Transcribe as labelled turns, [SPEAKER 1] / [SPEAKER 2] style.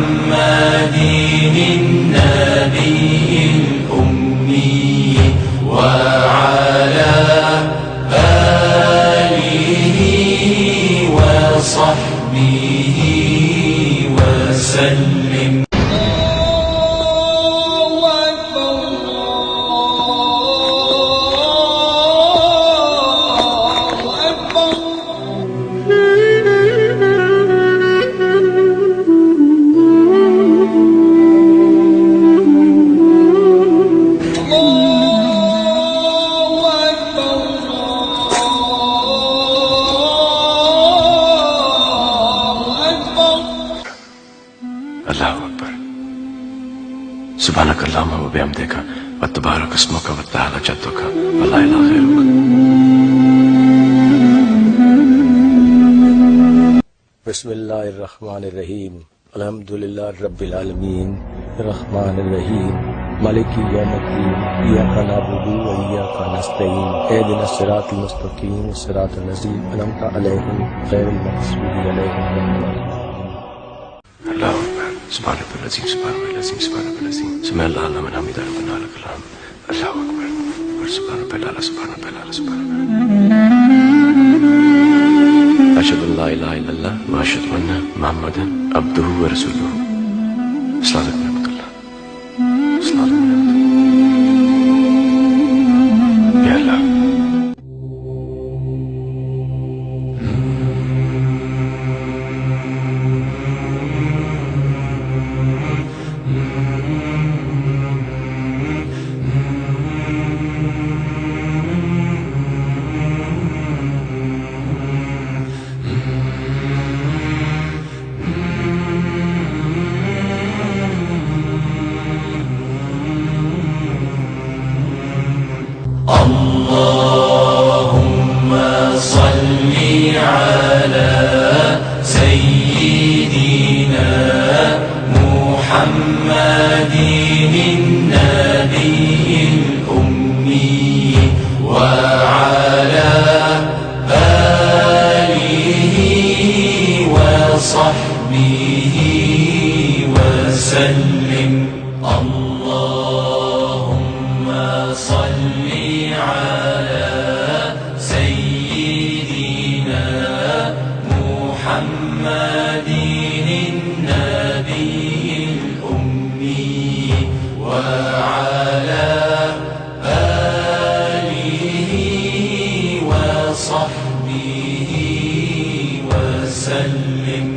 [SPEAKER 1] محمد النبي الأمي وعلى آله وصحبه وسلم.
[SPEAKER 2] الله أكبر. سبحانك اللهم وبحمدك وتبارك اسمك وتعالى جدك ولا إله غيرك.
[SPEAKER 3] بسم الله الرحمن الرحيم. الحمد لله رب العالمين الرحمن الرحيم مالك يوم الدين إياك نعبد وإياك نستعين اهدنا الصراط المستقيم صراط الذين أنعمت عليهم غير المغضوب عليهم ولا الضالين.
[SPEAKER 2] الله أكبر. سبحان رب العظيم سبحان رب العظيم سبحان رب العظيم سمع الله لمن حمده ربنا لك الحمد. الله أكبر. سبحان رب الأعلى سبحان رب الأعلى سبحان رب الأعلى. أشهد أن لا إله إلا الله وأشهد أن محمدا عبده ورسوله. صلاة ونعمة الله صلاة ونعمة الله يا الله.
[SPEAKER 1] اللهم صل على سيدنا محمد النبي الأمي وعلى آله وصحبه وسلم. اللهم صل على سيدنا محمد النبي الأمي وعلى آله وصحبه وسلم.